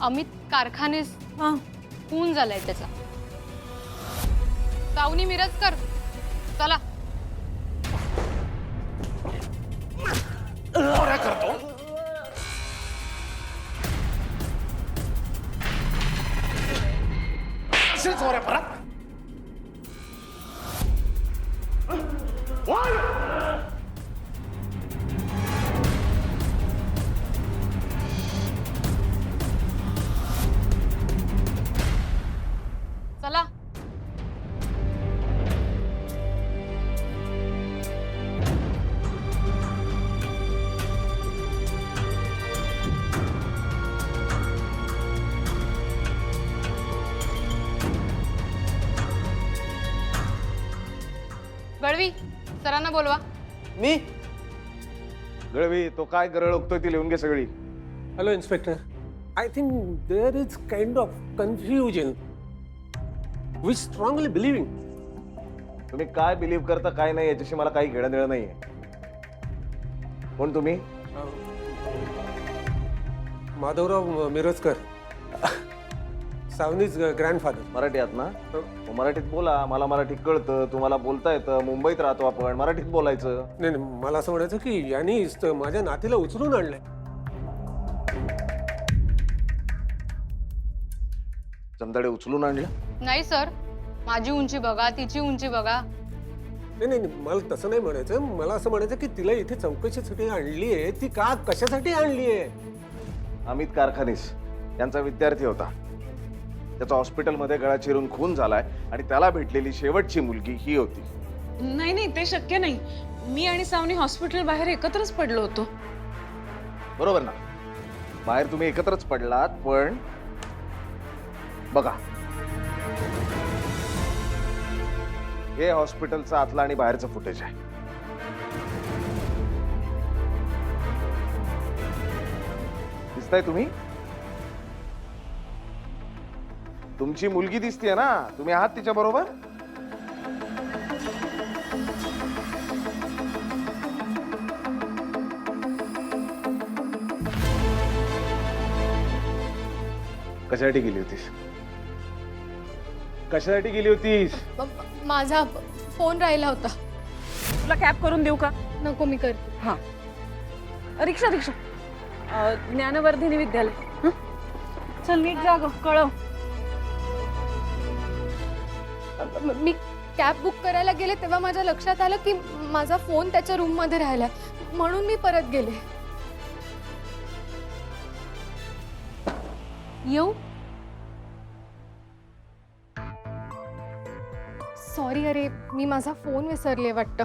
अमित कारखानेस खून झालाय त्याचा. सावनी मिरजकर चला. काय करतो? असेल चोऱ्या परत. चला. गळवी सरांना बोलवा. मी गळवी तो काय गरळ ओकतोय ती लिहून घे सगळी. Hello, Inspector. I think there is kind of confusion. We strongly believing. तुम्ही काय बिलीव्ह करता काय नाही याच्याशी मला काही घेणं देणं नाहीये. कोण तुम्ही? माधवराव मिरजकर, सावनीज ग्रँडफादर. मराठी आहात ना? मग मराठीत बोला. मला मराठी कळतं, तुम्हाला बोलता येतं. मुंबईत राहतो आपण, मराठीत बोलायचं. नाही नाही, मला असं म्हणायचं की यांनी माझ्या नातीला उचलून आणलंय. जमदाडे उचलून आणलं? नाही सर, माझी उंची बघा, तिची उंची बघा. नाही नाही, मला तसं नाही म्हणायचं. मला असं म्हणायचं की तिला इथे चौकशीसाठी आणली आहे. ती का कशासाठी आणली आहे? अमित कारखानीस यांचा विद्यार्थी होता. त्याचा हॉस्पिटलमध्ये गळा चिरून खून झालाय आणि त्याला भेटलेली शेवटची मुलगी ही होती. नाही नाही, ते शक्य नाही. मी आणि सावनी हॉस्पिटल बाहेर एकत्रच पडलो होतो. बरोबर ना? बाहेर तुम्ही एकत्रच पडलात, पण बघा हे हॉस्पिटलचं आतलं आणि बाहेरचं फुटेज आहे. दिसताय तुम्ही? तुमची मुलगी दिसतीये ना? तुम्ही आहात तिच्या बरोबर? कशासाठी गेली होतीस? कशासाठी गेली होतीस? माझा फोन राहिला होता. तुला कॅब करून देऊ का? नको, मी करते. हा, रिक्षा रिक्षा. ज्ञानवर्धिनी विद्यालय. हं? चल नीट जा गं, कळव. मी कॅब बुक करायला गेले तेव्हा माझ्या लक्षात आलं की माझा फोन त्याच्या रूम मध्ये राहिला, म्हणून मी परत गेले. येऊ? सॉरी, अरे मी माझा फोन विसरले वाटतं.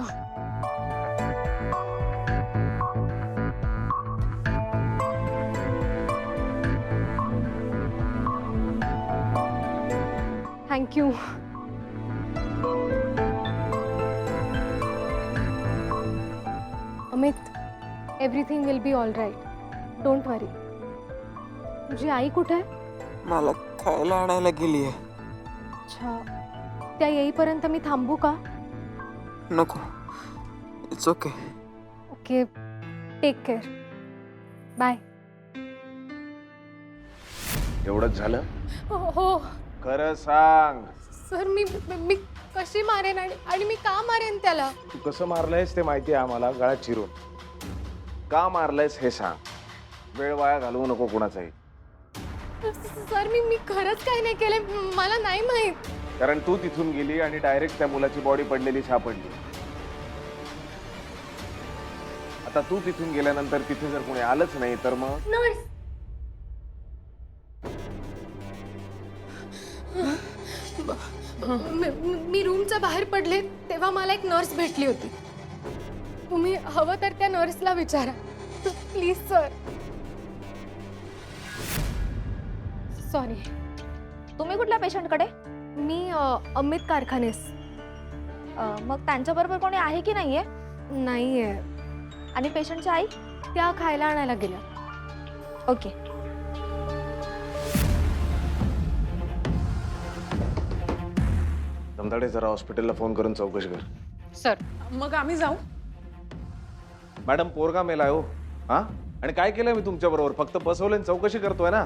Thank you. Amit, everything will be all right. Don't worry. तुझी आई कुठे आहे? मला खायला आणायला गेली आहे. अच्छा, त्या येईपर्यंत मी थांबू का? नको, it's okay. Okay, take care. Bye. एवढंच झालं? हो खरं सांग. सर, मी कशी मारेन आणि मी का मारेन त्याला? तू कसं मारलंयस ते माहिती आहे आम्हाला, गळा चिरून. का मारलंयस हे सांग. वेळ वाया घालवू नको कुणाचाही. सर, मी खरंच काही नाही केलंय. मला नाही माहित. कारण तू तिथून गेली आणि डायरेक्ट त्या मुलाची बॉडी पडलेली सापडली. आता तू तिथून गेल्यानंतर तिथे जर कोणी आलंच नाही तर मग? नर्स. मी रूमच्या बाहेर पडले तेव्हा मला एक नर्स भेटली होती. तुम्ही हवं तर त्या नर्सला विचारा प्लीज सर. सॉरी. तुम्ही कुठल्या पेशंटकडे? मी अमित कारखानेस. मग त्यांच्याबरोबर कोणी आहे की नाहीये? नाहीये. आणि पेशंटची आई? त्या खायला आणायला गेल्या. ओके. जमदाडे जरा हॉस्पिटलला फोन करून चौकशी कर. सर. मग आम्ही जाऊ? मॅडम पोरगा मेलाय हो. हा, आणि काय केलं मी तुमच्या बरोबर? फक्त बसवलं चौकशी करतोय ना.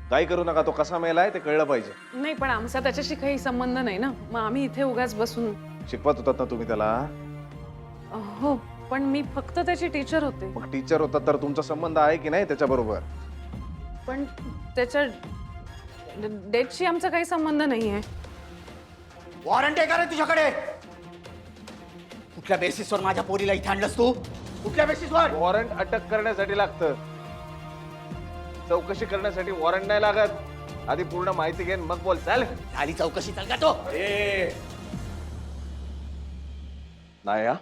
काही करू नका, तो कसा मेलाय ते कळलं पाहिजे. नाही पण आमचा त्याच्याशी काही संबंध नाही ना, मग आम्ही इथे उगाच बसून. शिकवत होतात ना तुम्ही त्याला? हो पण मी फक्त त्याची टीचर होते. मग टीचर होता तर तुमचा संबंध आहे की नाही त्याच्याबरोबर? पण त्याच्या डेटशी आमचा काही संबंध नाहीये. वॉरंट आहे का रे तुझ्याकडे? कुठल्या बेसिसवर माझ्या पोरीला इथे आणलंस तू? कुठल्या बेसिसवर? वॉरंट अटक करण्यासाठी लागतं, चौकशी करण्यासाठी वॉरंट नाही लागत. आधी पूर्ण माहिती घेऊन मग बोल. चाल. झाली चौकशी, चाल का तो? नाही हा,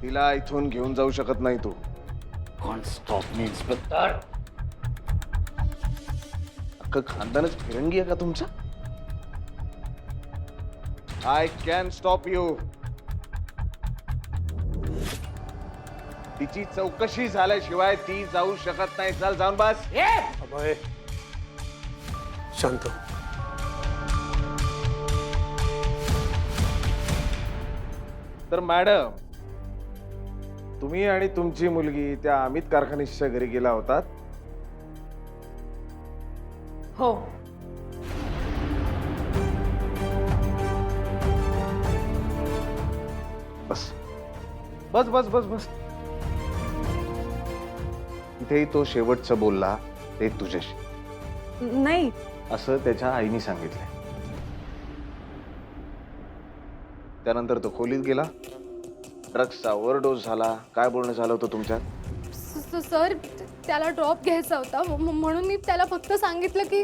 तिला इथून घेऊन जाऊ शकत नाही तू. कॉन्ट स्टॉप मी इन्स्पेक्टर. अख्खं खानदानच फिरंगी आहे का तुमचं? I can stop you. तिची चौकशी झाल्याशिवाय ती जाऊ शकत नाही. चल जाऊन बस. अभय शांत. तर मॅडम, तुम्ही आणि तुमची मुलगी त्या अमित कारखानीच्या घरी गेला होतात? हो. बस बस बस बस बस. तिथेही तो शेवटचं बोलला ते तुझ्याशी, नाही असं त्याच्या आईने सांगितलंय. त्यानंतर तो खोलीत गेला, ड्रग्सचा ओव्हरडोस झाला. काय बोलणं झालं होतं तुमच्यात? सर त्याला ड्रॉप घ्यायचा होता म्हणून मी त्याला फक्त सांगितलं की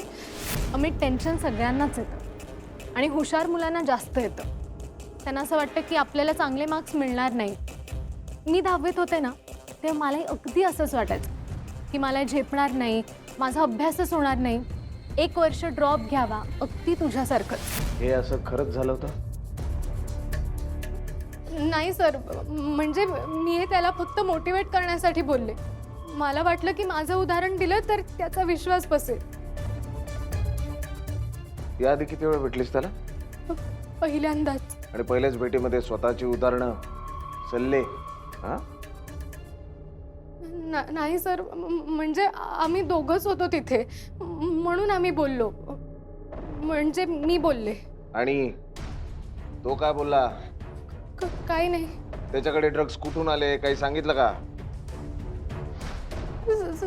अमित, टेन्शन सगळ्यांनाच येतं आणि हुशार मुलांना जास्त येतं. त्यांना असं वाटतं की आपल्याला चांगले मार्क्स मिळणार नाही. मी 10वीत होते ना तेव्हा मलाही अगदी असंच वाटायचं की मला झेपणार नाही, माझा अभ्यासच होणार नाही, 1 वर्ष ड्रॉप घ्यावा, अगदी तुझ्यासारखंच. हे असं खरंच झालं होतं? नाही सर, म्हणजे मी हे त्याला फक्त मोटिवेट करण्यासाठी बोलले. मला वाटलं की माझं उदाहरण दिलं तर त्याचा विश्वास बसेल. याआधी किती वेळ भेटलीस त्याला? पहिल्यांदाच. आणि पहिल्याच भेटीमध्ये स्वतःची उदाहरणं, सल्ले? हा, नाही सर, म्हणजे आम्ही दोघंच होतो तिथे म्हणून आम्ही बोललो. म्हणजे मी बोलले. आणि तो काय बोलला? काही नाही. त्याच्याकडे ड्रग्स कुठून आले काही सांगितलं का?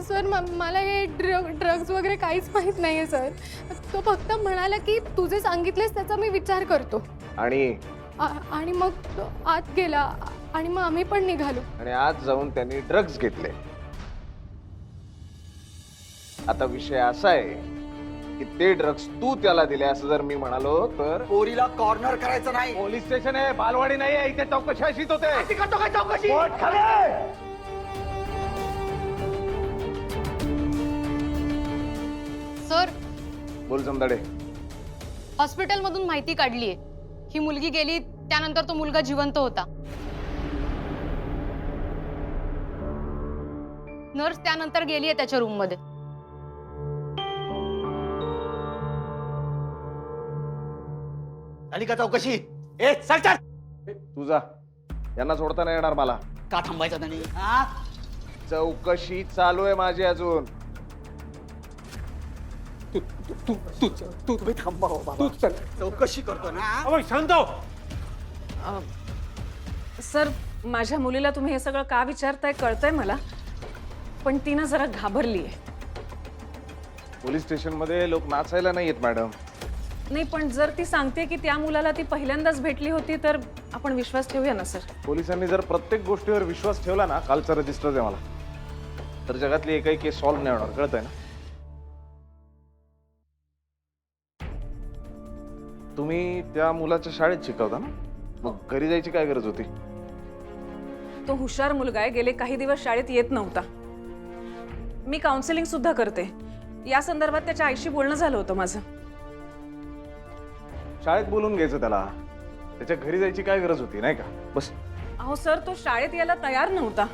सर मला हे ड्रग्स वगैरे काहीच माहित नाहीये सर. तो फक्त म्हणाला की तुझे सांगितलेस त्याचा मी विचार करतो. आणि मग तो आत गेला आणि मग आम्ही पण निघालो. आणि आज जाऊन त्यांनी ड्रग्स घेतले. आता विषय असा आहे की ते ड्रग्स तू त्याला दिले असं जर मी म्हणालो तर? पोरीला कॉर्नर करायचं नाही. पोलीस स्टेशन आहे, बालवाडी नाही आहे. इथे चौकशी अशीच होते. अशी करतो काय चौकशी? पोट खाली. सर, बोल जमदाडे. हॉस्पिटलमधून माहिती काढलीये. ही मुलगी गेली त्यानंतर तो मुलगा जिवंत होता. नर्स त्यानंतर गेलीये त्याच्या रूम मध्ये. झाली का चौकशी? ए चल चल. तुझा यांना सोडता नाही येणार मला. का थांबायचं नाही? हा? चौकशी चालू आहे माझी अजून. तू तू तू तू तुम्ही थांबा हो बाबा. तू चल. चौकशी करतो ना. अभय शांत हो. सर, माझ्या मुलीला तुम्ही हे सगळं का विचारताय कळतंय मला, पण ती ना जरा घाबरलीये. पोलीस स्टेशन मध्ये लोक नाचायला नाही येत मॅडम. नाही पण जर ती सांगते की त्या मुलाला ती पहिल्यांदाच भेटली होती तर आपण विश्वास ठेवूया ना सर. पोलिसांनी जर प्रत्येक गोष्टीवर विश्वास ठेवला ना, कालचा रजिस्टर आहे मला, तर जगातली एकही केस सॉल्व्ह नाही होणार. कळतंय ना? तुम्ही त्या मुलाच्या शाळेत शिकवता ना, मग घरी जायची काय गरज होती? तो हुशार मुलगा आहे, गेले काही दिवस शाळेत येत नव्हता. मी काउन्सिलिंग सुद्धा करते. या संदर्भात त्याच्या आईशी बोलणं झालं होतं माझं. शाळेत बोलून घ्यायचं त्याला. त्याच्या घरी जायची काय गरज होती, नाही का? बस. अहो सर, तो शाळेत यायला तयार नव्हता.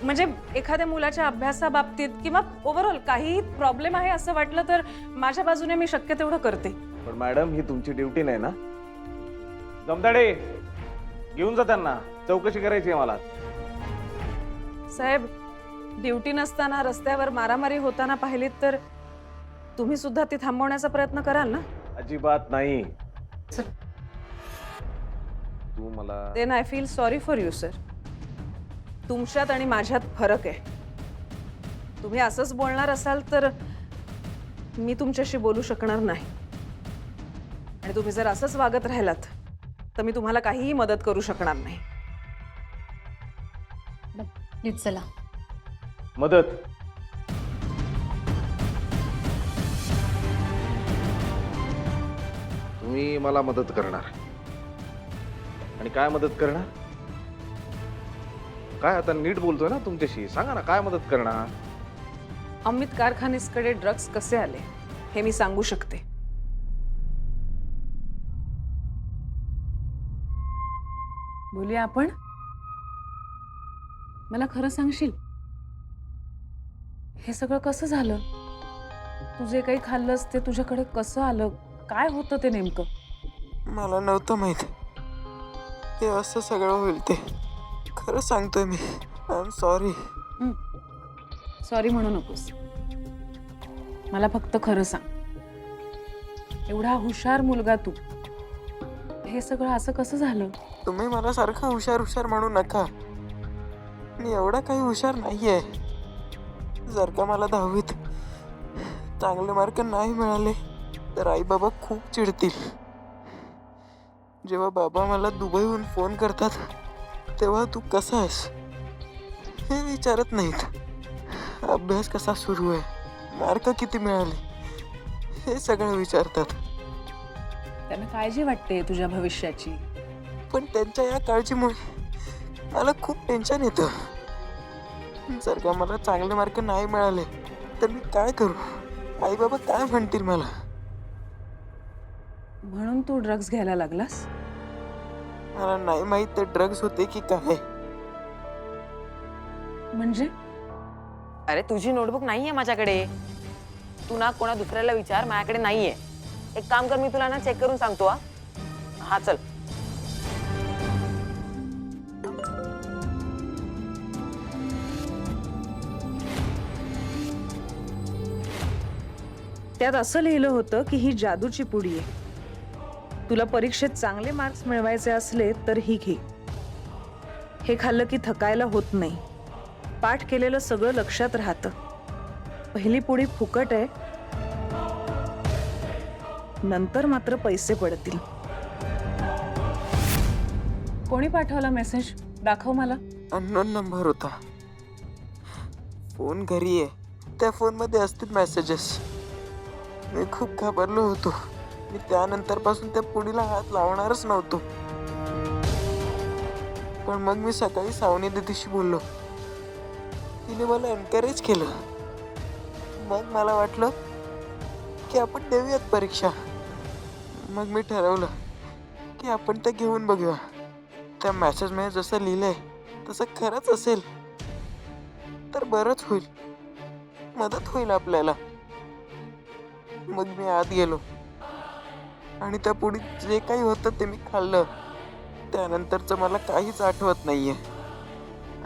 म्हणजे एखाद्या मुलाच्या अभ्यासाबाबतीत किंवा ओव्हरऑल काहीही प्रॉब्लेम आहे असं वाटलं तर माझ्या बाजूने मी शक्य तेवढं करते. पण मॅडम, ही तुमची ड्युटी नाही ना. जमदाडे, घेऊन जा त्यांना, चौकशी करायची आहे मला. साहेब, ड्युटी नसताना रस्त्यावर मारामारी होताना पाहिलीत तर तुम्ही सुद्धा ती थांबवण्याचा प्रयत्न कराल ना? अजिबात नाही. तू मला then I feel sorry for you sir. तुमच्यात आणि माझ्यात फरक आहे. तुम्ही असंच बोलणार असाल तर मी तुमच्याशी बोलू शकणार नाही, आणि तुम्ही जर असंच वागत राहिलात तर मी तुम्हाला काहीही मदत करू शकणार नाही. प्लीज चला. मदत? तुम्ही मला मदत करणार? आणि काय मदत करणार? काय आता नीट बोलतोय ना तुमच्याशी, सांगा ना काय मदत करणार? अमित कारखानीसकडे ड्रग्ज कसे आले हे मी सांगू शकते. बोलूया आपण? मला खरं सांगशील, हे सगळं कसं झालं? तू जे काही खाल्लंस ते तुझ्याकडे कसं आलं? काय होतं ते नेमकं? मला नव्हतं माहित हे असं सगळं होईल ते. खरं सांगतोय मी. I am sorry. सॉरी म्हणू नकोस. मला फक्त खरं सांग, एवढा हुशार मुलगा तू, हे सगळं असं कसं झालं? तुम्ही मला सारखं हुशार हुशार म्हणू नका. मी एवढा काही हुशार नाहीये. जर का मला 10वीत चांगले मार्क नाही मिळाले तर आई बाबा खूप चिडतील. जेव्हा बाबा मला दुबईहून फोन करतात तेव्हा तू कसा आहेस हे विचारत नाहीत. अभ्यास कसा सुरू आहे, मार्क किती मिळाले हे सगळं विचारतात. त्यांना काळजी वाटते तुझ्या भविष्याची. पण त्यांच्या या काळजीमुळे मला खूप टेन्शन येतं. जर का मला चांगले मार्क नाही मिळाले तर मी काय करू? आई बाबा काय म्हणतील मला? म्हणून तू ड्रग्ज घ्यायला लागलास? मला नाही माहित ते ड्रग्ज होते की काय. म्हणजे अरे तुझी नोटबुक नाहीये माझ्याकडे. तू ना कोणा दुसऱ्याला विचार, माझ्याकडे नाहीये. एक काम कर, मी तुला ना चेक करून सांगतो. हा चल. त्यात असं लिहिलं होतं की ही जादूची पुडी आहे. तुला परीक्षेत चांगले मार्क्स मिळवायचे असले तर ही घे. हे खाल्लं की थकायला होत नाही. पाठ केलेलं सगळं लक्षात राहतं. पहिली पुडी फुकट आहे, नंतर मात्र पैसे पडतील. कोणी पाठवला मेसेज? दाखव मला. अननोन नंबर होता. फोन घरी आहे, त्या फोनमध्ये असतील मेसेजेस. मी खूप घाबरलो होतो. मी त्यानंतरपासून त्या पुडीला हात लावणारच नव्हतो. पण मग मी सकाळी सावनी दीदीशी बोललो. तिने मला एनकरेज केलं. मग मला वाटलं की आपण देऊयात परीक्षा. मग मी ठरवलं की आपण ते घेऊन बघूया. त्या मेसेजमध्ये जसं लिहिलंय तसं खरंच असेल तर बरंच होईल, मदत होईल आपल्याला. मग मी आत गेलो आणि त्या पुढीत जे काही होतं ते मी खाल्लं. त्यानंतरचं मला काहीच आठवत नाहीये.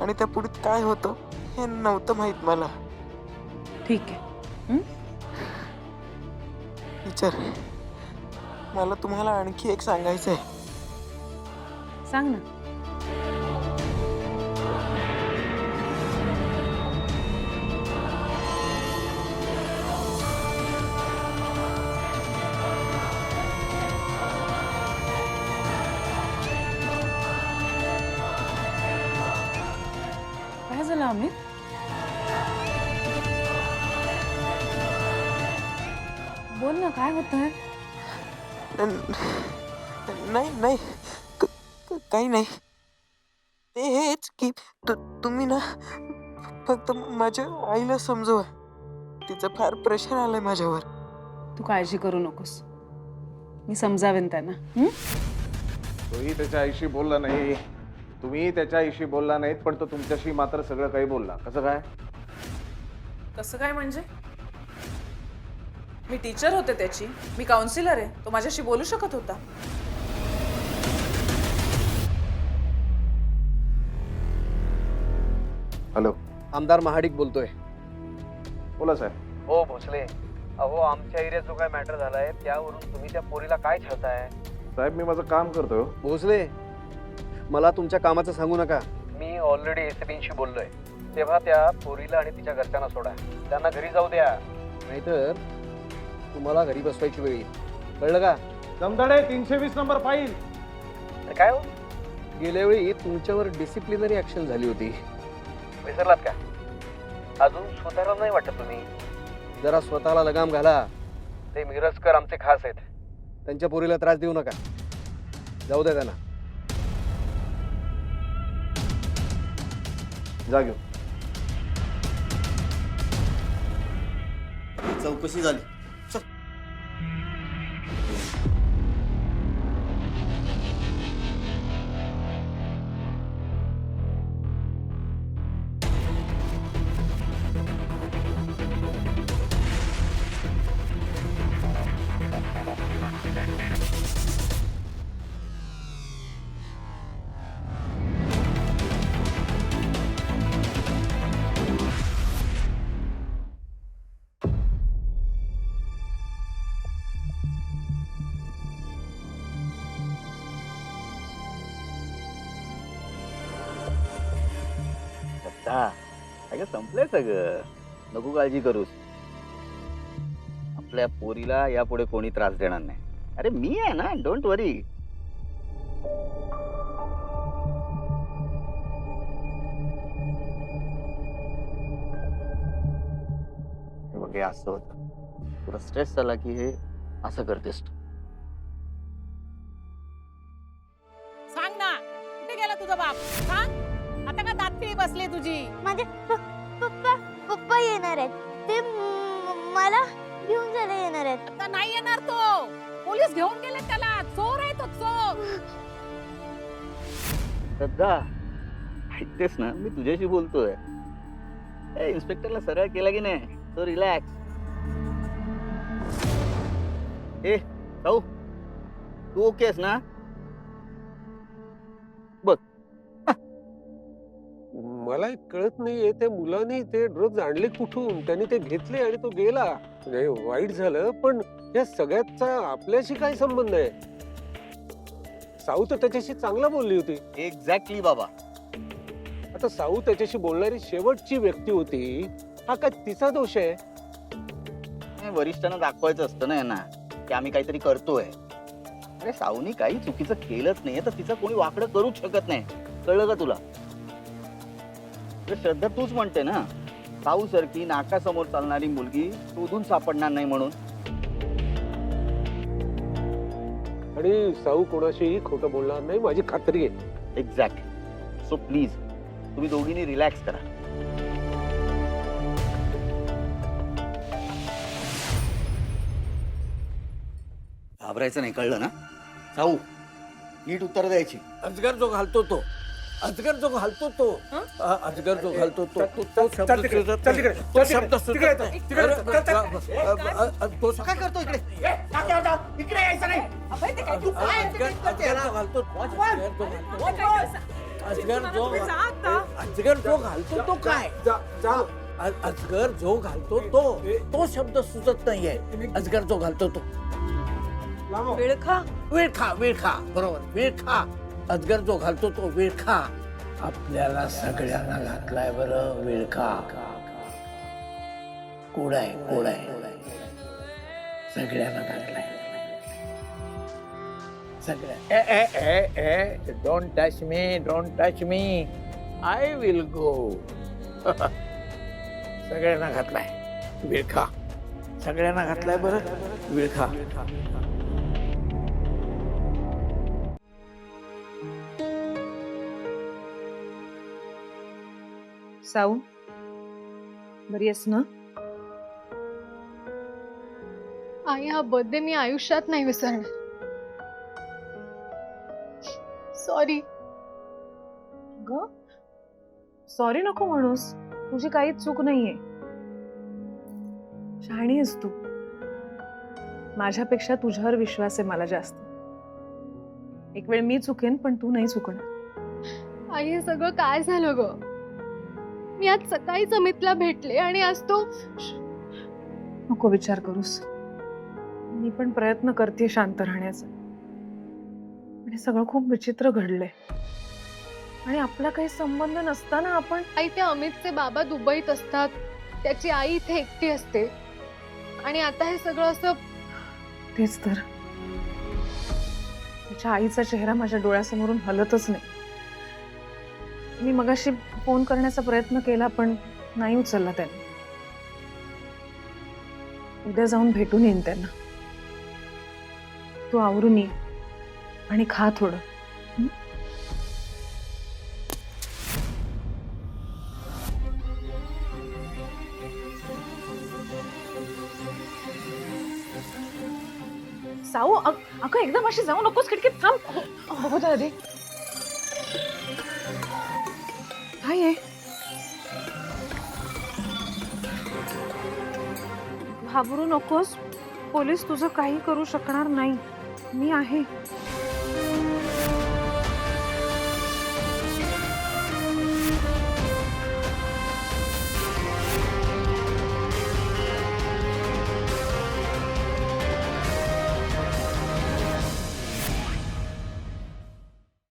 आणि त्या पुढीत काय होतं हे नव्हतं माहीत मला. ठीक आहे. टीचर, मला तुम्हाला आणखी एक सांगायचं आहे. सांग ना. काय झालं अमित? बोल ना, काय होतंय? नाही नाही काही नाही. ते हेच की तुम्ही ना फक्त माझ्या आईला समजवा. तिचं फार प्रेशर आलंय माझ्यावर. तू काळजी करू नकोस, मी समजावेन त्यांना. तोही त्याच्या आईशी बोलला नाही, तुम्ही त्याच्या आईशी बोलला नाहीत, पण तो तुमच्याशी मात्र सगळं काही बोलला. कसं काय? कसं काय म्हणजे? मी टीचर होते त्याची, मी काउन्सिलर आहे. तो माझ्याशी बोलू शकत होता. हॅलो. आमदार महाडिक बोलतोय. बोला साहेब. हो भोसले, अहो आमच्या एरियात जो काय मॅटर झालाय त्यावरून तुम्ही त्या पोरीला काय छळताय? साहेब मी माझं काम करतोय. भोसले, मला तुमच्या कामाचं सांगू नका. मी ऑलरेडी एसीपींशी बोललोय. तेव्हा त्या पोरीला आणि तिच्या घरच्यांना सोडा, त्यांना घरी जाऊ द्या, नाहीतर तुम्हाला घरी बसवायची वेळ येईल. कळलं का? Jamdade 320 number file. अरे काय हो, गेल्या वेळी तुमच्यावर डिसिप्लिनरी ऍक्शन झाली होती, विसरलात का? अजून स्वतःला नाही वाटत तुम्ही? जरा स्वतःला लगाम घाला. ते मिरजकर आमचे खास आहेत, त्यांच्या पोरीला त्रास देऊ नका. जाऊ द्या त्यांना. जा घेऊ. चौकशी झाली. चल. अगं संपलंय सगळं, नको काळजी करूस. आपल्या पोरीला यापुढे कोणी त्रास देणार नाही. अरे मी आहे ना, डोंट वरी. बघ, हे असं होतं, तुला स्ट्रेस झाला की हे असं करतेस तू. सांग ना, कुठे गेला तुझा बाप? सांग आता का दातखिळी बसली तुझी? माझे पप्पा पप्पा येणार आहेत. ते मला घेऊन जायला येणार आहेत. आता नाही येणार तो. पोलीस घेऊन गेले त्याला. चोर आहे तो, चोर. श्रद्धा, ऐकतेस ना, मी तुझ्याशी बोलतोय. इन्स्पेक्टरला सरळ केला की नाही, तो रिलॅक्स. ए भाऊ, तू ओके आहेस ना? बघ, मला एक कळत नाहीये त्या मुलाने ते ड्रग्ज आणले कुठून. त्याने ते घेतले आणि तो गेला. नाही, वाईट झालं, पण या सगळ्याचा आपल्याशी काय संबंध आहे? साऊ तर त्याच्याशी चांगला बोलली होती. एक्झॅक्टली बाबा. आता साऊ त्याच्याशी बोलणारी शेवटची व्यक्ती होती. हा काय तिचा दोष आहे? वरिष्ठांना दाखवायचं असतं ना यांना की आम्ही काहीतरी करतोय. अरे साऊनी काही चुकीचं केलंच नाही, तर तिचं कोणी वाकडं करूच शकत नाही. कळलं का तुला? श्रद्धा, तूच म्हणते ना, साऊ सारखी नाकासमोर चालणारी मुलगी शोधून सापडणार नाही म्हणून. आणि साऊ कोणाशीही खोटं बोलणार नाही, माझी खात्री आहे. एक्झॅक्ट. सो प्लीज तुम्ही दोघींनी रिलॅक्स करा. घाबरायचं नाही, कळलं ना? साऊ, नीट उत्तर द्यायची. अजगर जो घालतो तो, अजगर जो घालतो तो, अजगर जो घालतो तो, तो शब्द काय करतो इकडे? काय करतो इकडे? इकडे यायचं नाही. अजगर जो घालतो तो काय? अजगर जो घालतो तो शब्द सुचत नाहीये. अजगर जो घालतो तो विळखा. विळखा. विळखा, बरोबर, विळखा. अजगर जो घालतो तो विळखा. आपल्याला सगळ्यांना घातलाय बरं विळखा. कोडाय सगळ्यांना घातलाय. सगळ्या don't touch me, I will go. सगळ्यांना घातलाय विळखा. सगळ्यांना घातलाय बरं विळखा. साऊ, बरी आहेस ना? आई, हा बर्थडे मी आयुष्यात नाही विसरणार. सॉरी. ग, सॉरी नको म्हणूस. तुझी काही चूक नाहीये. शहाणी आहेस तू. माझ्यापेक्षा तुझ्यावर विश्वास आहे मला जास्त. एक वेळ मी चुकेन, पण तू नाही चुकणार. आई, हे सगळं काय झालं ग? मी आज सकाळीच अमितला भेटले आणि आज तो नको विचार करूस. मी पण प्रयत्न करते शांत राहण्याचा. आणि सगळं खूप विचित्र घडलंय आणि आपला काही संबंध नसताना आपण आई ते अमितचे बाबा दुबईत असतात, त्याची आई इथे एकटी असते आणि आता हे सगळं असं. तेच तर, तिच्या आईचा चेहरा माझ्या डोळ्यासमोरून हलतच नाही. मी मगाशी फोन करण्याचा प्रयत्न केला पण नाही उचलला त्याने. उद्या जाऊन भेटून येईन त्यांना. तू आवरून ये आणि खा थोडं. साऊ, अगं एकदम अशी जाऊ नकोस, खिडकीत थांब. बघू तर आधी काय आहे. घाबरू नकोस, पोलीस तुझं काही करू शकणार नाही. मी आहे.